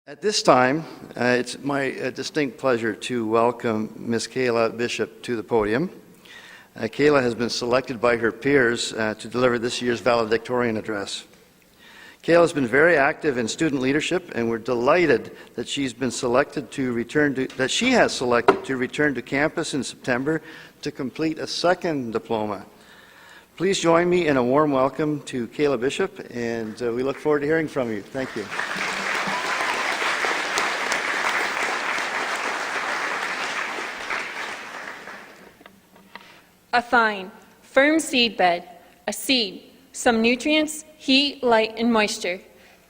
At this time, it's my distinct pleasure to welcome Ms. Kayla Bishop to the podium. Kayla has been selected by her peers to deliver this year's valedictorian address. Kayla has been very active in student leadership, and we're delighted that she has selected to return to campus in September to complete a second diploma. Please join me in a warm welcome to Kayla Bishop, and we look forward to hearing from you. Thank you. A fine, firm seed bed, a seed, some nutrients, heat, light, and moisture.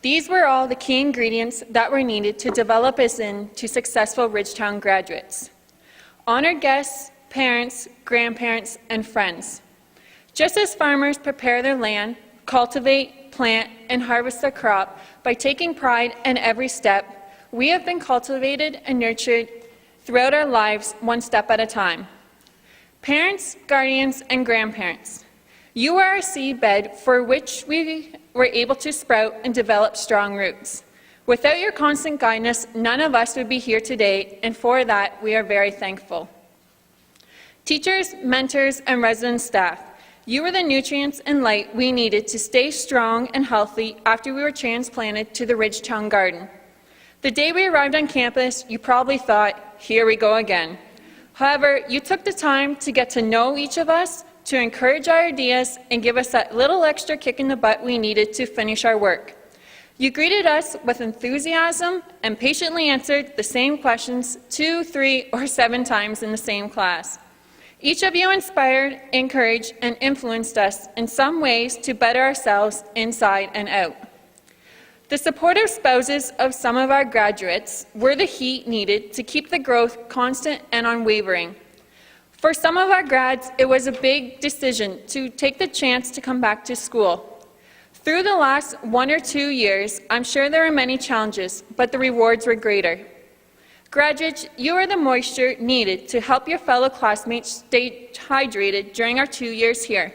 These were all the key ingredients that were needed to develop us into successful Ridgetown graduates. Honored guests, parents, grandparents, and friends. Just as farmers prepare their land, cultivate, plant, and harvest their crop by taking pride in every step, we have been cultivated and nurtured throughout our lives one step at a time. Parents, guardians, and grandparents, you are a seedbed for which we were able to sprout and develop strong roots. Without your constant guidance, none of us would be here today, and for that, we are very thankful. Teachers, mentors, and resident staff, you were the nutrients and light we needed to stay strong and healthy after we were transplanted to the Ridgetown Garden. The day we arrived on campus, you probably thought, here we go again. However, you took the time to get to know each of us, to encourage our ideas, and give us that little extra kick in the butt we needed to finish our work. You greeted us with enthusiasm and patiently answered the same questions 2, 3, or 7 times in the same class. Each of you inspired, encouraged, and influenced us in some ways to better ourselves inside and out. The supportive spouses of some of our graduates were the heat needed to keep the growth constant and unwavering. For some of our grads, it was a big decision to take the chance to come back to school. Through the last 1 or 2 years, I'm sure there were many challenges, but the rewards were greater. Graduates, you are the moisture needed to help your fellow classmates stay hydrated during our 2 years here.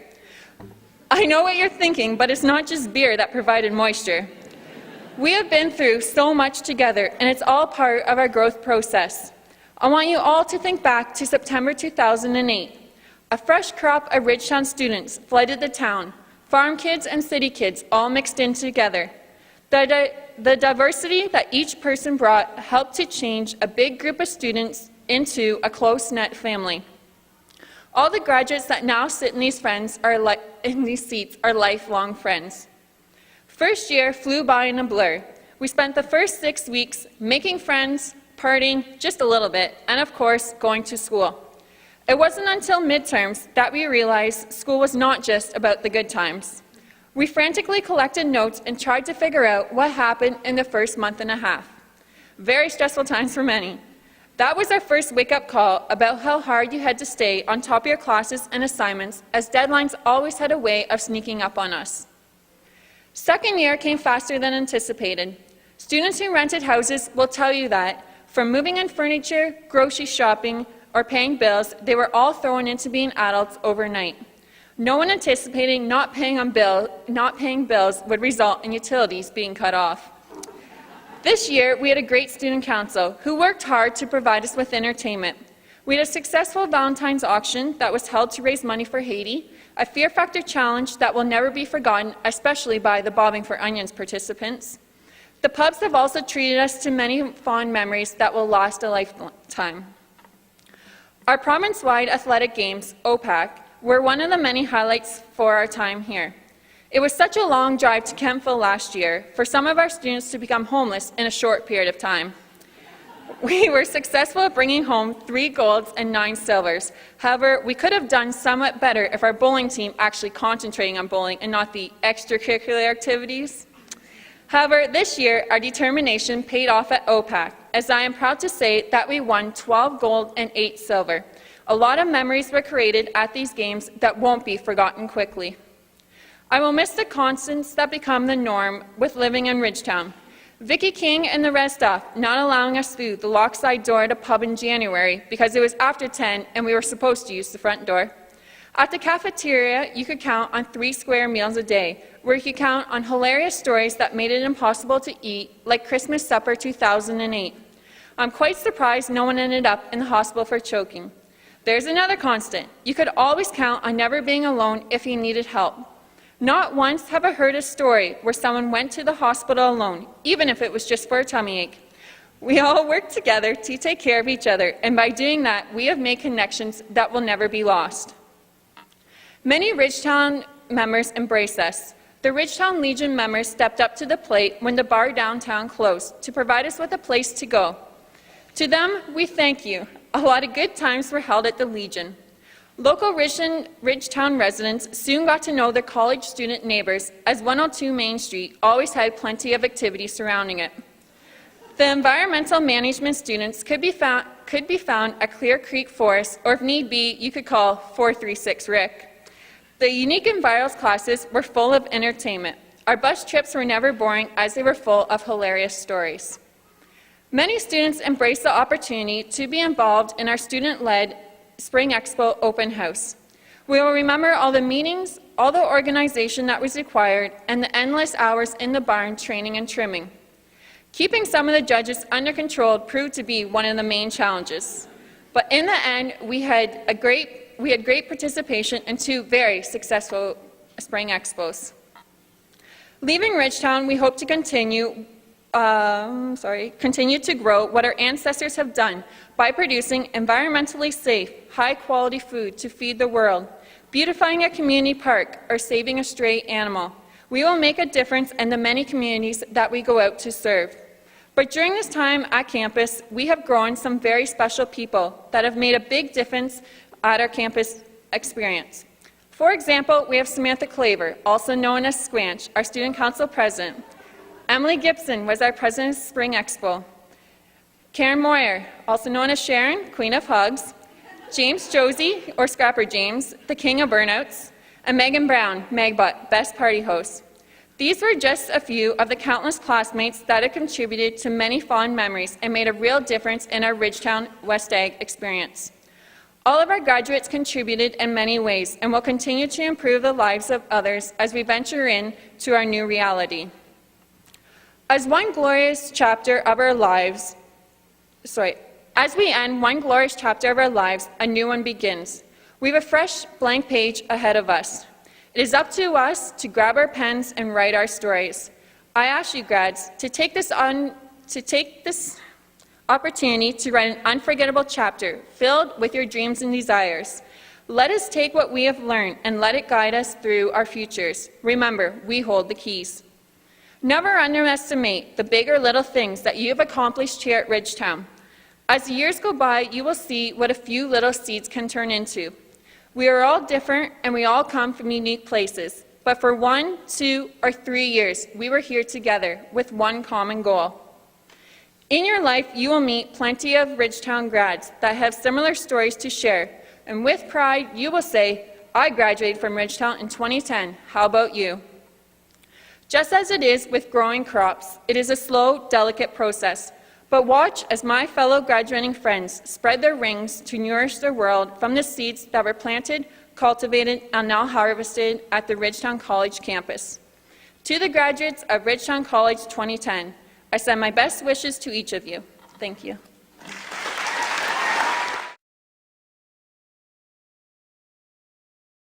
I know what you're thinking, but it's not just beer that provided moisture. We have been through so much together, and it's all part of our growth process. I want you all to think back to September 2008. A fresh crop of Ridgetown students flooded the town, farm kids and city kids all mixed in together. The diversity that each person brought helped to change a big group of students into a close-knit family. All the graduates that now sit in these seats are lifelong friends. First year flew by in a blur. We spent the first 6 weeks making friends, partying just a little bit, and of course, going to school. It wasn't until midterms that we realized school was not just about the good times. We frantically collected notes and tried to figure out what happened in the first month and a half. Very stressful times for many. That was our first wake-up call about how hard you had to stay on top of your classes and assignments, as deadlines always had a way of sneaking up on us. Second year came faster than anticipated. Students who rented houses will tell you that, from moving in furniture, grocery shopping, or paying bills, they were all thrown into being adults overnight. No one anticipating not paying bills would result in utilities being cut off. This year, we had a great student council who worked hard to provide us with entertainment. We had a successful Valentine's auction that was held to raise money for Haiti, a Fear Factor challenge that will never be forgotten, especially by the Bobbing for Onions participants. The pubs have also treated us to many fond memories that will last a lifetime. Our province-wide athletic games, OPAC, were one of the many highlights for our time here. It was such a long drive to Kemptville last year for some of our students to become homeless in a short period of time. We were successful at bringing home 3 golds and 9 silvers. However, we could have done somewhat better if our bowling team actually concentrating on bowling and not the extracurricular activities. However, this year, our determination paid off at OPAC, as I am proud to say that we won 12 gold and 8 silver. A lot of memories were created at these games that won't be forgotten quickly. I will miss the constants that become the norm with living in Ridgetown. Vicky King and the rest off not allowing us through the lockside door at a pub in January because it was after 10 and we were supposed to use the front door. At the cafeteria, you could count on 3 square meals a day, where you could count on hilarious stories that made it impossible to eat, like Christmas Supper 2008. I'm quite surprised no one ended up in the hospital for choking. There's another constant. You could always count on never being alone if you needed help. Not once have I heard a story where someone went to the hospital alone, even if it was just for a tummy ache. We all work together to take care of each other, and by doing that, we have made connections that will never be lost. Many Ridgetown members embrace us. The Ridgetown Legion members stepped up to the plate when the bar downtown closed to provide us with a place to go. To them, we thank you. A lot of good times were held at the Legion. Local Ridgetown residents soon got to know their college student neighbors, as 102 Main Street always had plenty of activity surrounding it. The environmental management students could be found at Clear Creek Forest, or if need be, you could call 436 Rick. The unique envirals classes were full of entertainment. Our bus trips were never boring, as they were full of hilarious stories. Many students embraced the opportunity to be involved in our student-led Spring Expo open house. We will remember all the meetings, all the organization that was required, and the endless hours in the barn training and trimming. Keeping some of the judges under control proved to be one of the main challenges. But in the end, we had great participation in 2 very successful Spring Expos. Leaving Ridgetown, we hope to continue to grow what our ancestors have done by producing environmentally safe, high-quality food to feed the world, beautifying a community park, or saving a stray animal. We will make a difference in the many communities that we go out to serve. But during this time at campus, we have grown some very special people that have made a big difference at our campus experience. For example, we have Samantha Claver, also known as Squanch, our student council president. Emily Gibson was our president of Spring Expo. Karen Moyer, also known as Sharon, Queen of Hugs. James Josie, or Scrapper James, the king of burnouts. And Megan Brown, Megbutt, best party host. These were just a few of the countless classmates that have contributed to many fond memories and made a real difference in our Ridgetown West Ag experience. All of our graduates contributed in many ways and will continue to improve the lives of others as we venture into our new reality. As we end one glorious chapter of our lives, a new one begins. We have a fresh blank page ahead of us. It is up to us to grab our pens and write our stories. I ask you, grads, to take this opportunity to write an unforgettable chapter filled with your dreams and desires. Let us take what we have learned and let it guide us through our futures. Remember, we hold the keys. Never underestimate the big or little things that you have accomplished here at Ridgetown. As the years go by, you will see what a few little seeds can turn into. We are all different and we all come from unique places, but for 1, 2, or 3 years, we were here together with one common goal. In your life, you will meet plenty of Ridgetown grads that have similar stories to share, and with pride, you will say, I graduated from Ridgetown in 2010, how about you? Just as it is with growing crops, it is a slow, delicate process. But watch as my fellow graduating friends spread their wings to nourish the world from the seeds that were planted, cultivated, and now harvested at the Ridgetown College campus. To the graduates of Ridgetown College 2010, I send my best wishes to each of you. Thank you.